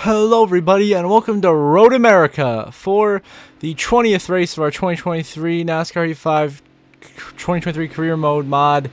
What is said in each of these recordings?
Hello everybody and welcome to Road America for the 20th race of our 2023 NASCAR E5 2023 career mode mod.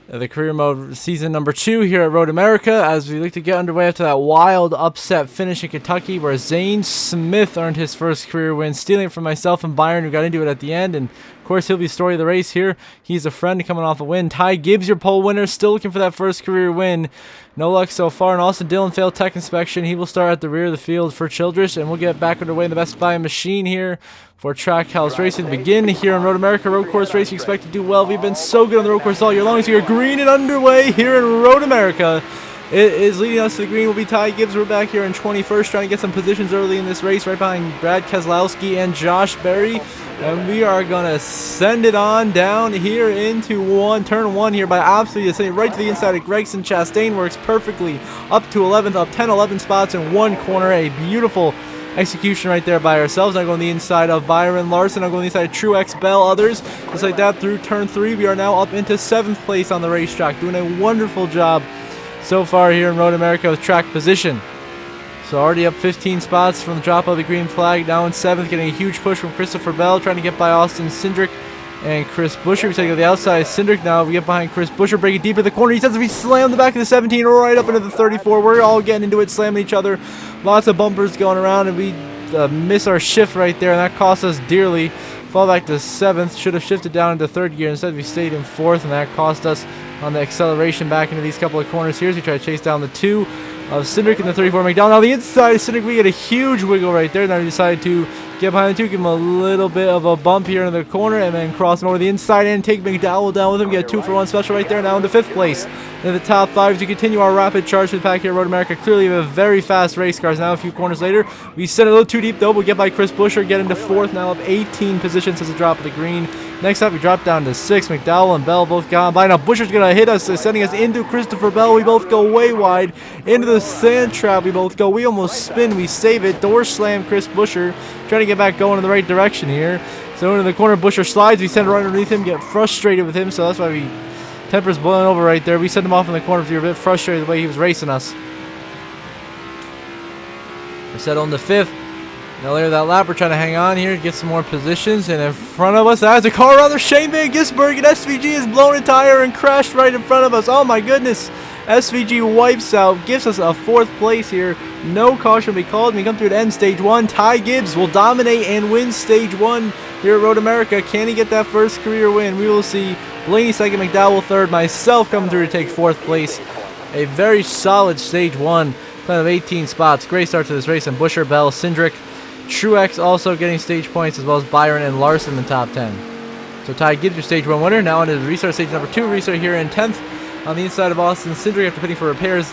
The career mode season number 2 here at Road America as we look to get underway after that wild upset finish in Kentucky where Zane Smith earned his first career win, stealing it from myself and Byron, who got into it at the end. And of course he'll be story of the race here. He's a friend coming off a win. Ty Gibbs, your pole winner, still looking for that first career win. No luck so far. And Austin Dillon failed tech inspection. He will start at the rear of the field for Childress, and we'll get back underway in the Best Buy machine here for Trackhouse Racing to begin here on Road America. Road course race, you expect to do well. We've been so good on the road course all year long. So you're green and underway here in Road America. It is leading us to the green will be Ty Gibbs. We're back here in 21st, trying to get some positions early in this race, right behind Brad Keselowski and Josh Berry. And we are going to send it on down here into turn one here by absolutely sending right to the inside of Gregson. Chastain works perfectly up to 11th, up 10, 11 spots in one corner. A beautiful execution right there by ourselves. Now going the inside of Byron Larson. I'm going the inside of Truex Bell. Others just like that through turn 3. We are now up into 7th place on the racetrack, doing a wonderful job so far here in Road America with track position. So already up 15 spots from the drop of the green flag. Now in 7th, getting a huge push from Christopher Bell, trying to get by Austin Cindric and Chris Buescher. We take to the outside. Cindric now. We get behind Chris Buescher, breaking deeper in the corner. He says if he slammed the back of the 17 right up into the 34. We're all getting into it, slamming each other. Lots of bumpers going around, and we miss our shift right there, and that cost us dearly. Fall back to 7th. Should have shifted down into 3rd gear. Instead, we stayed in 4th, and that cost us on the acceleration back into these couple of corners here. So we try to chase down the 2 of Cindric in the 34 McDowell. Now the inside of Cindric, we get a huge wiggle right there. Now we decide to get behind the 2, give him a little bit of a bump here in the corner, and then cross him over the inside and take McDowell down with him. Get a 2-for-1 special right there. Now in the 5th place. In the top 5 to continue our rapid charge to the pack here at Road America. Clearly we have very fast race cars. Now a few corners later, we send it a little too deep though. We'll get by Chris Buescher, get into 4th. Now up 18 positions as a drop of the green. Next up, we drop down to 6th. McDowell and Bell both gone by. Now Buescher's going to hit us, sending us into Christopher Bell. We both go way wide. Into the sand trap we both go. We almost spin. We save it. Door slam Chris Buescher. Trying to get back going in the right direction here. So into the corner, Buescher slides. We send it right underneath him. Get frustrated with him. So that's why temper's boiling over right there. We sent him off in the corner because we were a bit frustrated the way he was racing us. We settle into 5th. Now later that lap, we're trying to hang on here, get some more positions, and in front of us, that's a car around there. Shane Van Gisbergen, SVG has blown a tire and crashed right in front of us. Oh my goodness. SVG wipes out, gives us a 4th place here. No caution will be called. We come through to end stage 1. Ty Gibbs will dominate and win stage 1 here at Road America. Can he get that first career win? We will see. Blaney 2nd, McDowell 3rd, myself coming through to take 4th place. A very solid stage 1, kind of 18 spots. Great start to this race, and Buescher, Bell, Cindric, Truex also getting stage points, as well as Byron and Larson in the top 10. So Ty Gibbs, your stage 1 winner. Now into the restart stage number 2. Restart here in 10th on the inside of Austin Cindric after pitting for repairs,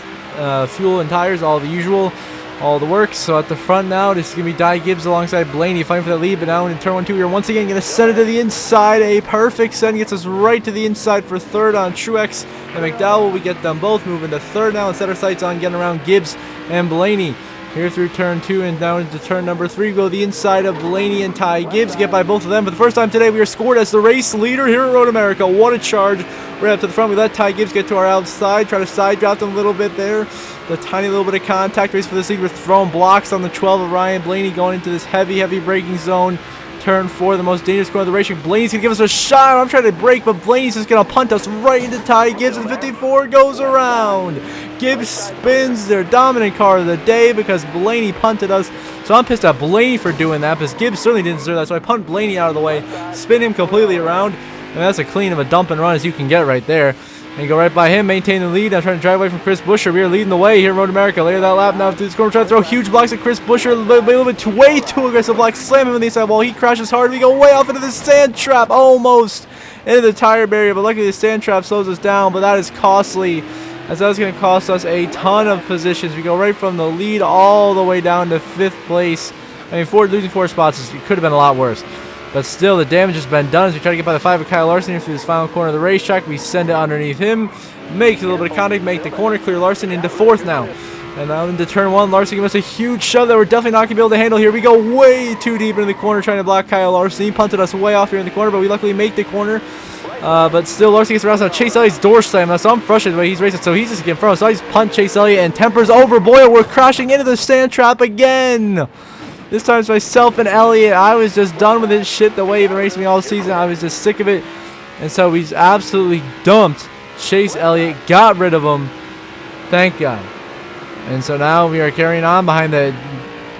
fuel and tires, all the usual, all the works. So at the front now, this is going to be Ty Gibbs alongside Blaney fighting for the lead. But now in turn 1, 2, we're once again going to send it to the inside. A perfect send gets us right to the inside for 3rd on Truex and McDowell. We get them both moving to 3rd now and set our sights on getting around Gibbs and Blaney. Here through turn 2 and down into turn number 3, go the inside of Blaney and Ty Gibbs. Get by both of them. For the first time today, we are scored as the race leader here at Road America. What a charge. Right up to the front. We let Ty Gibbs get to our outside. Try to side drop them a little bit there. The tiny little bit of contact. Race for this lead. We're throwing blocks on the 12 of Ryan Blaney going into this heavy braking zone. Turn 4, the most dangerous corner of the race. Blaney's going to give us a shot. I'm trying to brake, but Blaney's just going to punt us right into Ty Gibbs, and 54 goes around. Gibbs spins their dominant car of the day because Blaney punted us. So I'm pissed at Blaney for doing that because Gibbs certainly didn't deserve that. So I punt Blaney out of the way, spin him completely around, and that's as clean of a dump and run as you can get right there. And you go right by him, maintain the lead. I'm trying to drive away from Chris Buescher. We are leading the way here in Road America. Later that lap now through the corner, trying to throw huge blocks at Chris Buescher. A little bit way too aggressive blocks. Slam him on the inside wall. He crashes hard. We go way off into the sand trap, almost into the tire barrier. But luckily the sand trap slows us down, but that is costly, as that was going to cost us a ton of positions. We go right from the lead all the way down to 5th place. I mean, losing 4 spots, it could have been a lot worse. But still, the damage has been done as we try to get by the 5 of Kyle Larson here through this final corner of the racetrack. We send it underneath him, make a little bit of contact, make the corner, clear Larson into 4th now. And now into turn 1, Larson gives us a huge shove that we're definitely not going to be able to handle here. We go way too deep into the corner trying to block Kyle Larson. He punted us way off here in the corner, but we luckily make the corner. But still, Larson gets around. So Chase Elliott's door slam. So I'm frustrated the way he's racing. So he's just getting front. So I just punt Chase Elliott and tempers over. Boyle, we're crashing into the sand trap again. This time it's myself and Elliott. I was just done with this shit the way he's been racing me all season. I was just sick of it. And so he's absolutely dumped Chase Elliott. Got rid of him. Thank God. And so now we are carrying on behind the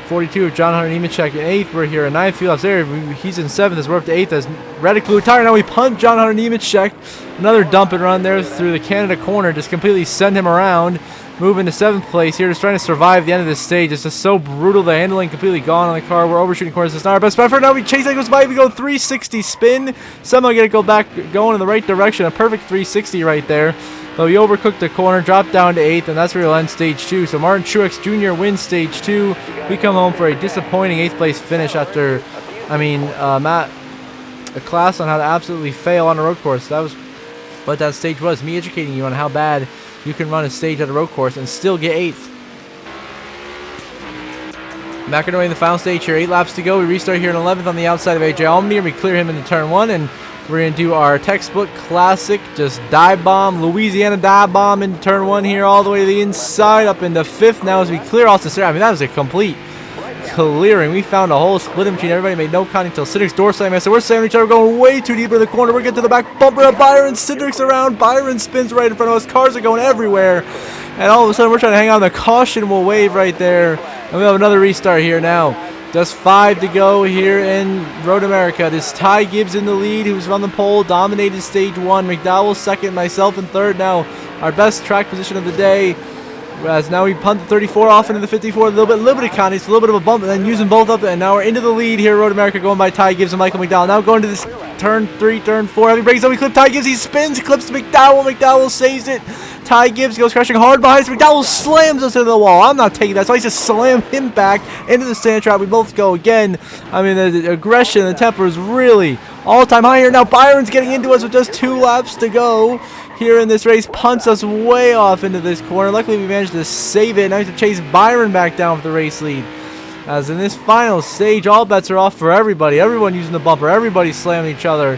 42 of John Hunter Nemechek in 8th. We're here in 9th. Phillips there. He's in 7th as we're up to 8th as Reddick blew a tire. Now we punt John Hunter Nemechek. Another dump and run there through the Canada corner. Just completely send him around. Moving to 7th place here. Just trying to survive the end of this stage. It's just so brutal. The handling completely gone on the car. We're overshooting corners. It's not our best effort. Now we chase that goes by. We go 360 spin. Somehow get it go back going in the right direction. A perfect 360 right there. But we overcooked the corner, dropped down to 8th, and that's where we'll end stage 2. So Martin Truex Jr. wins stage 2. We come home for a disappointing 8th place finish after, Matt, a class on how to absolutely fail on a road course. That was what that stage was. Me educating you on how bad you can run a stage at a road course and still get 8th. McInerney in the final stage here. 8 laps to go. We restart here in 11th on the outside of AJ Allmendinger. We clear him into turn 1, and we're going to do our textbook classic, just dive bomb, Louisiana dive bomb into turn 1 here, all the way to the inside, up into 5th. Now as we clear Austin Cindric, that was a complete clearing. We found a whole split in between everybody, made no contact until Cindric's door slam. So we're slamming each other, going way too deep in the corner. We're getting to the back bumper of Byron. Cindric's around. Byron spins right in front of us. Cars are going everywhere. And all of a sudden, we're trying to hang on. The caution will wave right there. And we have another restart here now. Just 5 to go here in Road America. This Ty Gibbs in the lead, who's on the pole, dominated stage 1. McDowell second, myself in third. Now our best track position of the day. As now we punt the 34 off into the 54, a little bit of contact, a little bit of a bump, and then using both up. And now we're into the lead here, Road America, going by Ty Gibbs and Michael McDowell. Now going to this turn 3, turn 4, heavy brakes. So we clip Ty Gibbs, he spins, clips McDowell. McDowell saves it. Ty Gibbs goes crashing hard behind us. McDowell slams us into the wall. I'm not taking that, so I just slam him back into the sand trap. We both go again. The aggression, the temper is really all-time high here. Now Byron's getting into us with just 2 laps to go here in this race. Punts us way off into this corner. Luckily, we managed to save it. Now we have to chase Byron back down for the race lead. As in this final stage, all bets are off for everybody. Everyone using the bumper. Everybody slamming each other.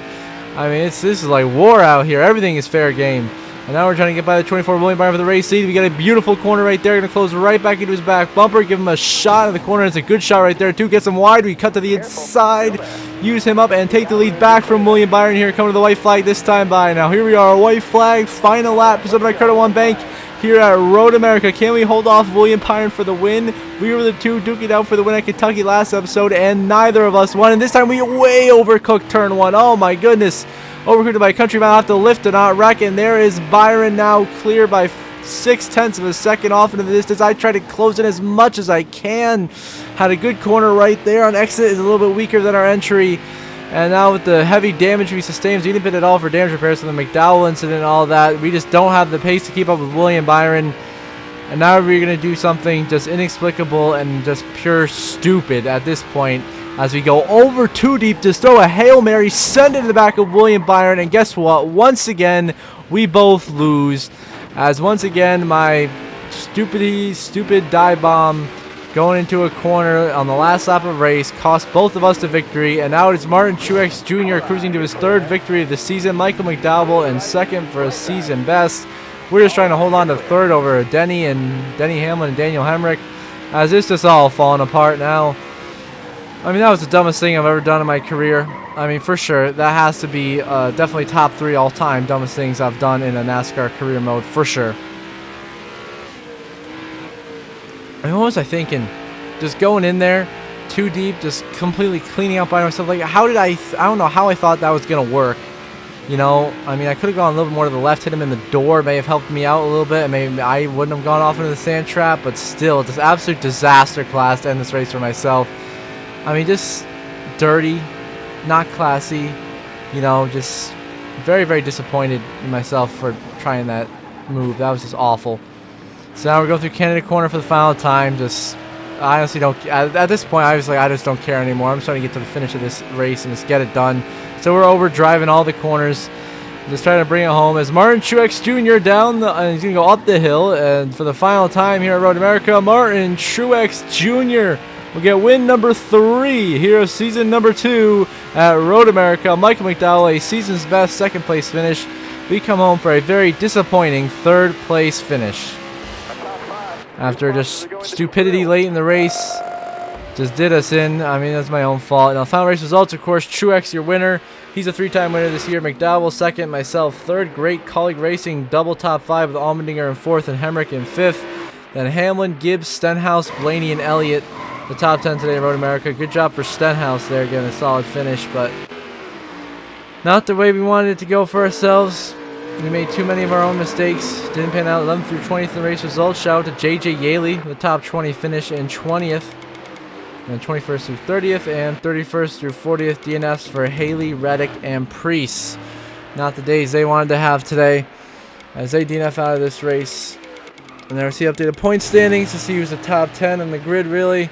This is like war out here. Everything is fair game. And now we're trying to get by the 24 William Byron for the race lead. We got a beautiful corner right there. Going to close right back into his back bumper. Give him a shot in the corner. It's a good shot right there, too. Gets him wide. We cut to the inside. Use him up and take the lead back from William Byron here. Coming to the white flag this time by. Now here we are. White flag. Final lap. Presented by Credit One Bank here at Road America. Can we hold off William Byron for the win? We were the 2 duking it out for the win at Kentucky last episode, and neither of us won. And this time we way overcooked turn 1. Oh, my goodness. Overcooked by a country mile, have to lift and not wreck, and there is Byron now clear by 0.6 of a second off into the distance. I tried to close in as much as I can. Had a good corner right there. On exit is a little bit weaker than our entry. And now with the heavy damage we sustained, we didn't bid at all for damage repairs from the McDowell incident and all that. We just don't have the pace to keep up with William Byron. And now we're going to do something just inexplicable and just pure stupid at this point. As we go over too deep, just throw a Hail Mary, send it to the back of William Byron, and guess what? Once again, we both lose. As once again, my stupid dive bomb going into a corner on the last lap of race cost both of us the victory, and now it's Martin Truex Jr. cruising to his 3rd victory of the season. Michael McDowell in 2nd for a season best. We're just trying to hold on to 3rd over Denny Hamlin and Daniel Hemrick, as it's just all falling apart now. That was the dumbest thing I've ever done in my career. For sure, that has to be definitely top 3 all-time dumbest things I've done in a NASCAR career mode, for sure. What was I thinking? Just going in there too deep, just completely cleaning out by myself. Like, how did I don't know how I thought that was going to work. I could have gone a little bit more to the left, hit him in the door, may have helped me out a little bit, and maybe I wouldn't have gone off into the sand trap, but still, just absolute disaster class to end this race for myself. Just dirty, not classy, just very, very disappointed in myself for trying that move. That was just awful. So now we're going through Canada corner for the final time. I honestly don't, at this point, I just don't care anymore. I'm just trying to get to the finish of this race and just get it done. So we're over driving all the corners, just trying to bring it home as Martin Truex Jr. and he's going to go up the hill. And for the final time here at Road America, Martin Truex Jr. We'll get win number 3 here of season number 2 at Road America. Michael McDowell, a season's best second place finish. We come home for a very disappointing third place finish. After just stupidity late in the race, just did us in. I mean, that's my own fault. Now, final race results, of course, Truex, your winner. He's a 3-time winner this year. McDowell, second. Myself, third. Great Colleague Racing, double top 5 with Allmendinger in 4th and Hemrick in 5th. Then Hamlin, Gibbs, Stenhouse, Blaney, and Elliott, the top 10 today in Road America. Good job for Stenhouse there, getting a solid finish, but not the way we wanted it to go for ourselves. We made too many of our own mistakes. Didn't pan out. 11th through 20th in the race results. Shout out to J.J. Yaley, the top 20 finish in 20th. And 21st through 30th and 31st through 40th DNFs for Haley, Reddick, and Priest. Not the days they wanted to have today as they DNF out of this race. And there we see updated point standings to see who's the top 10 on the grid, really.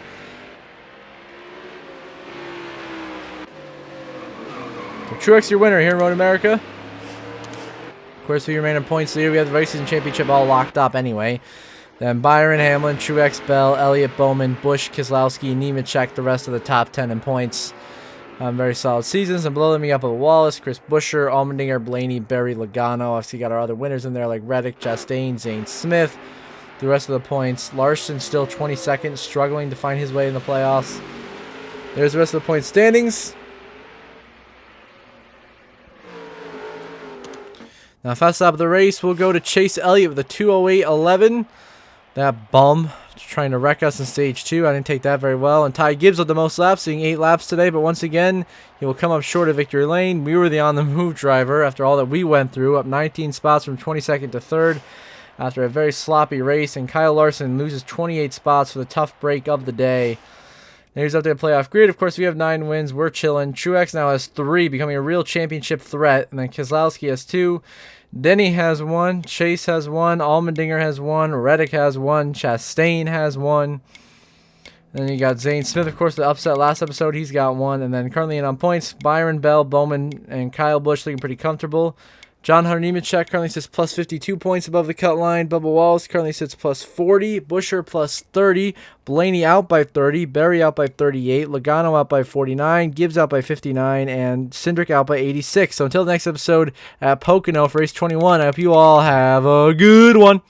So Truex, your winner here in Road America. Of course, we remain in points leader. We have the race season championship all locked up anyway. Then Byron, Hamlin, Truex, Bell, Elliott, Bowman, Busch, Keselowski, Nemechek, the rest of the top 10 in points. Very solid seasons. And below them, we got Wallace, Chris Buescher, Allmendinger, Blaney, Berry, Logano. Obviously, got our other winners in there like Reddick, Chastain, Zane Smith. The rest of the points. Larson still 22nd, struggling to find his way in the playoffs. There's the rest of the point standings. Now, fast stop of the race, we'll go to Chase Elliott with a 2:08.11. That bum trying to wreck us in stage 2. I didn't take that very well. And Ty Gibbs with the most laps, seeing 8 laps today. But once again, he will come up short of victory lane. We were the on-the-move driver after all that we went through. Up 19 spots from 22nd to 3rd after a very sloppy race. And Kyle Larson loses 28 spots for the tough break of the day. Here's up there playoff grid. Of course, we have 9 wins. We're chilling. Truex now has 3, becoming a real championship threat. And then Keselowski has 2. Denny has 1. Chase has 1. Allmendinger has 1. Reddick has 1. Chastain has 1. And then you got Zane Smith, of course, the upset last episode. He's got 1. And then currently in on points, Byron, Bell, Bowman, and Kyle Busch looking pretty comfortable. John Hunter Nemechek currently sits plus 52 points above the cut line. Bubba Wallace currently sits plus 40. Buescher plus 30. Blaney out by 30. Berry out by 38. Logano out by 49. Gibbs out by 59. And Cindric out by 86. So until the next episode at Pocono for race 21, I hope you all have a good one.